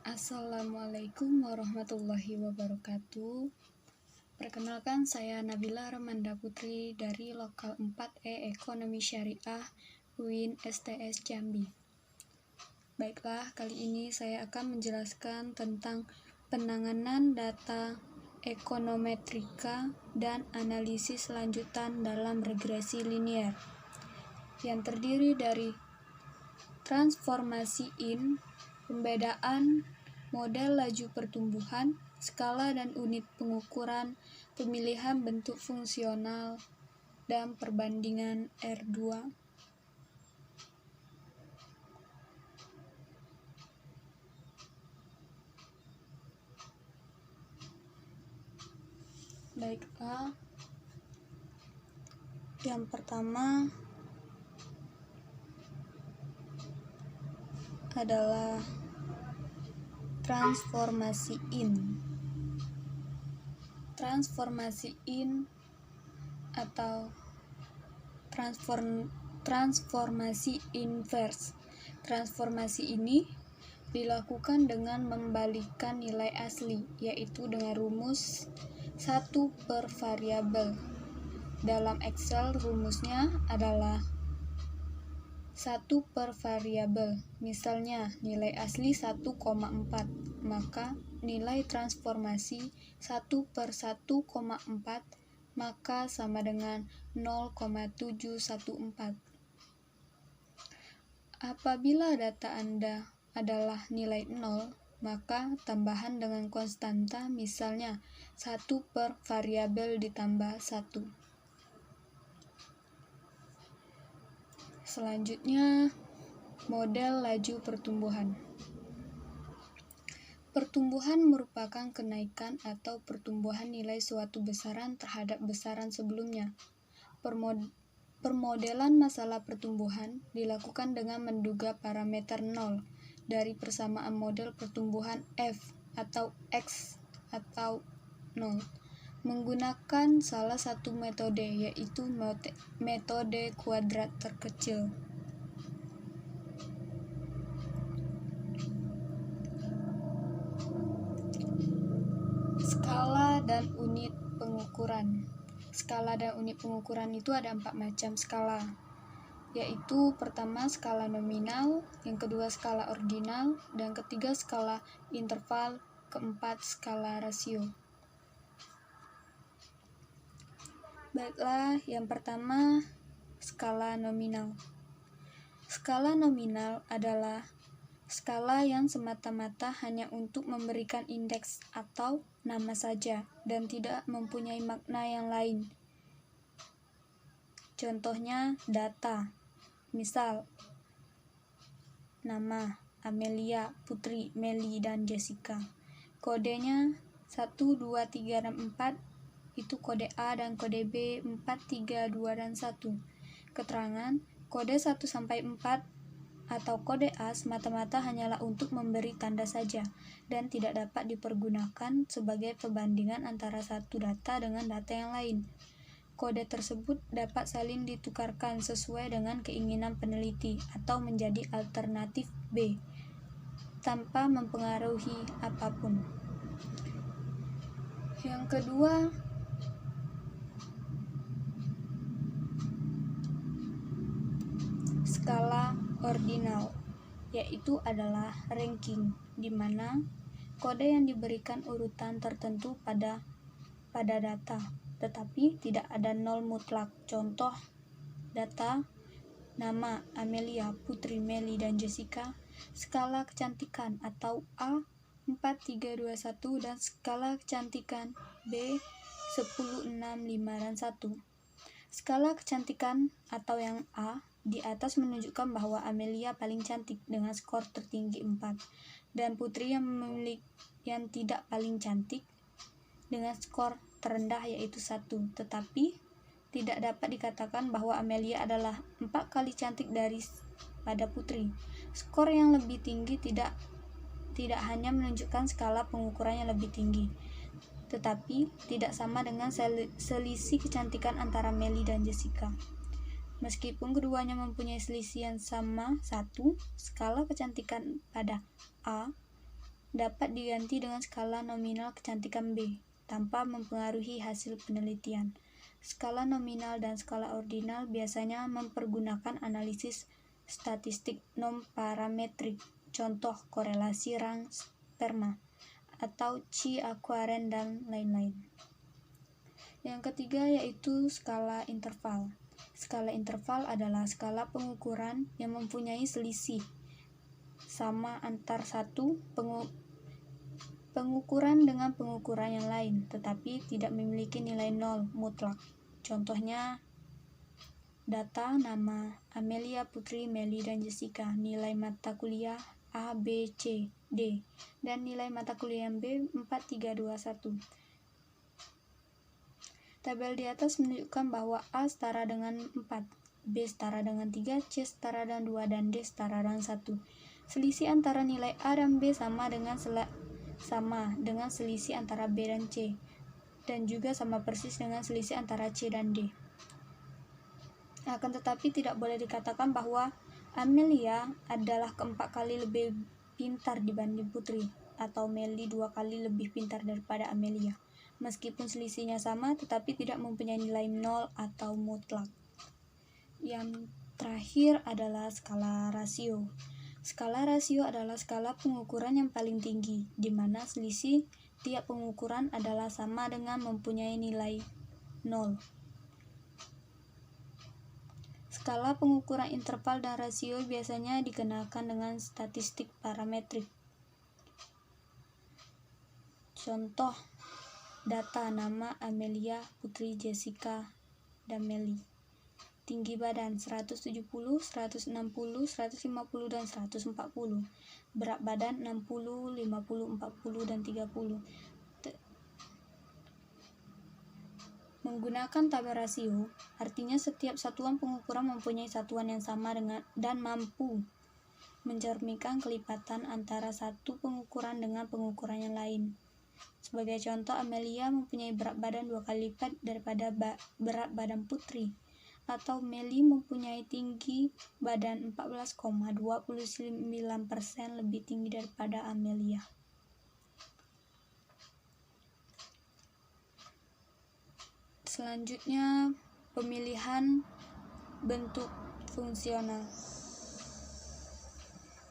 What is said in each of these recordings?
Assalamualaikum warahmatullahi wabarakatuh. Perkenalkan, saya Nabila Ramanda Putri dari Lokal 4E Ekonomi Syariah UIN STS Jambi. Baiklah, kali ini saya akan menjelaskan tentang penanganan data ekonometrika dan analisis lanjutan dalam regresi linier yang terdiri dari transformasi in, pembedaan, model laju pertumbuhan, skala dan unit pengukuran, pemilihan bentuk fungsional, dan perbandingan R2. Baiklah, yang pertama adalah transformasi in. Transformasi in atau transformasi inverse. Transformasi ini dilakukan dengan membalikkan nilai asli, yaitu dengan rumus 1 per variabel. Dalam Excel rumusnya adalah 1 per variabel. Misalnya nilai asli 1,4, maka nilai transformasi 1 per 1,4 maka sama dengan 0,714. Apabila data Anda adalah nilai 0, maka tambahan dengan konstanta, misalnya 1 per variabel ditambah 1. Selanjutnya, model laju pertumbuhan. Pertumbuhan merupakan kenaikan atau pertumbuhan nilai suatu besaran terhadap besaran sebelumnya. Permodelan masalah pertumbuhan dilakukan dengan menduga parameter 0 dari persamaan model pertumbuhan f atau x atau 0 menggunakan salah satu metode, yaitu metode kuadrat terkecil. Skala dan unit pengukuran. Skala dan unit pengukuran itu ada 4 macam skala, yaitu pertama skala nominal, yang kedua skala ordinal, dan ketiga skala interval, keempat skala rasio. Baiklah, yang pertama skala nominal. Skala nominal adalah skala yang semata-mata hanya untuk memberikan indeks atau nama saja dan tidak mempunyai makna yang lain. Contohnya data, misal nama Amelia, Putri, Meli, dan Jessica. Kodenya 1, 2, 3, dan 4 itu kode A, dan kode B 4, 3, 2, dan 1. Keterangan kode 1 sampai 4 atau kode A semata-mata hanyalah untuk memberi tanda saja dan tidak dapat dipergunakan sebagai perbandingan antara satu data dengan data yang lain. Kode tersebut dapat saling ditukarkan sesuai dengan keinginan peneliti atau menjadi alternatif B tanpa mempengaruhi apapun. Yang kedua, skala ordinal, yaitu adalah ranking, di mana kode yang diberikan urutan tertentu pada data, tetapi tidak ada nol mutlak. Contoh data nama Amelia, Putri, Meli, dan Jessica, skala kecantikan atau A 4, 3, 2, 1, dan skala kecantikan B 10, 6, 5, dan 1. Skala kecantikan atau yang A di atas menunjukkan bahwa Amelia paling cantik dengan skor tertinggi 4 dan Putri yang tidak paling cantik dengan skor terendah yaitu 1, tetapi tidak dapat dikatakan bahwa Amelia adalah 4 kali cantik daripada Putri. Skor yang lebih tinggi tidak hanya menunjukkan skala pengukuran yang lebih tinggi, tetapi tidak sama dengan selisih kecantikan antara Meli dan Jessica. Meskipun keduanya mempunyai selisih yang sama 1, skala kecantikan pada A dapat diganti dengan skala nominal kecantikan B tanpa mempengaruhi hasil penelitian. Skala nominal dan skala ordinal biasanya mempergunakan analisis statistik non-parametrik, contoh korelasi rang sperma, atau Chi aquaren dan lain-lain. Yang ketiga yaitu skala interval. Skala interval adalah skala pengukuran yang mempunyai selisih sama antar satu pengukuran dengan pengukuran yang lain, tetapi tidak memiliki nilai nol mutlak. Contohnya, data nama Amelia, Putri, Meli, dan Jessica, nilai mata kuliah A, B, C, D, dan nilai mata kuliah B 4, 3, 2, 1. Tabel di atas menunjukkan bahwa A setara dengan 4, B setara dengan 3, C setara dengan 2, dan D setara dengan 1. Selisih antara nilai A dan B sama dengan selisih antara B dan C, dan juga sama persis dengan selisih antara C dan D. Akan tetapi tidak boleh dikatakan bahwa Amelia adalah 4 kali lebih pintar dibanding Putri, atau Meli 2 kali lebih pintar daripada Amelia. Meskipun selisihnya sama, tetapi tidak mempunyai nilai nol atau mutlak. Yang terakhir adalah skala rasio. Skala rasio adalah skala pengukuran yang paling tinggi, di mana selisih tiap pengukuran adalah sama dengan mempunyai nilai nol. Skala pengukuran interval dan rasio biasanya dikenakan dengan statistik parametrik. Contoh, data nama Amelia, Putri, Jessica, dan Meli. Tinggi badan 170, 160, 150, dan 140. Berat badan 60, 50, 40, dan 30. Menggunakan tabel rasio, artinya setiap satuan pengukuran mempunyai satuan yang sama dengan dan mampu mencerminkan kelipatan antara satu pengukuran dengan pengukuran yang lain. Sebagai contoh, Amelia mempunyai berat badan 2 kali lipat daripada berat badan Putri, atau Meli mempunyai tinggi badan 14,29% lebih tinggi daripada Amelia. Selanjutnya, pemilihan bentuk fungsional.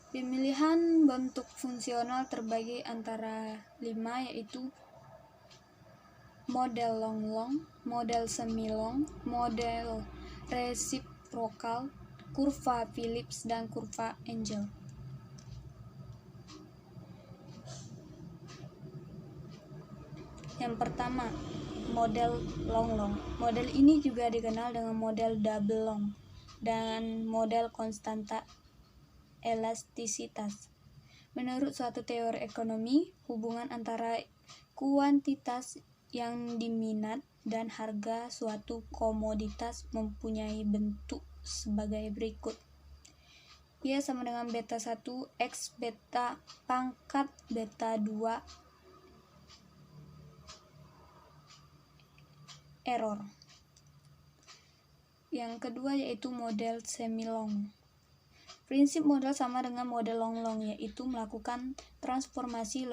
Pemilihan bentuk fungsional terbagi antara 5, yaitu model long-long, model semi-long, model resiprokal, kurva Phillips, dan kurva Engel. Yang pertama, model long-long. Model ini juga dikenal dengan model double long dan model konstanta elastisitas. Menurut suatu teori ekonomi, hubungan antara kuantitas yang diminat dan harga suatu komoditas mempunyai bentuk sebagai berikut. Y sama dengan beta 1 X beta pangkat beta 2 error. Yang kedua yaitu model semi-long. Prinsip model sama dengan model long-long, yaitu melakukan transformasi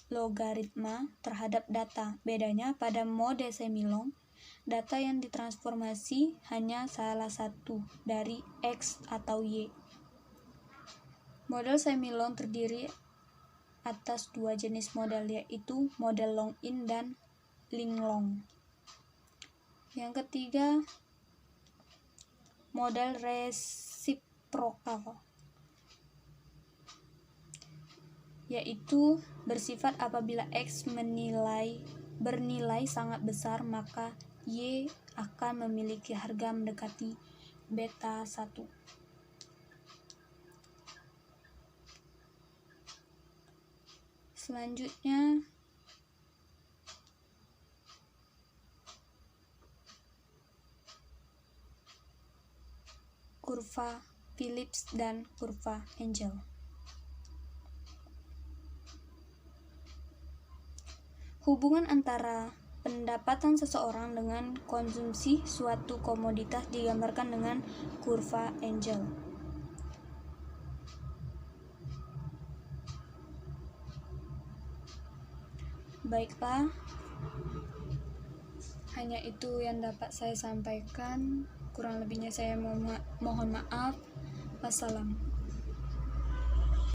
logaritma terhadap data. Bedanya pada mode semi-long, data yang ditransformasi hanya salah satu dari X atau Y. Model semi-long terdiri atas 2 jenis model, yaitu model long-in dan ling-long. Yang ketiga, model resiprokal, yaitu bersifat apabila X bernilai sangat besar, maka Y akan memiliki harga mendekati beta 1. Selanjutnya, kurva Phillips dan kurva Engel. Hubungan antara pendapatan seseorang dengan konsumsi suatu komoditas digambarkan dengan kurva Engel. Baiklah, hanya itu yang dapat saya sampaikan. Kurang lebihnya saya mohon maaf. Wassalam.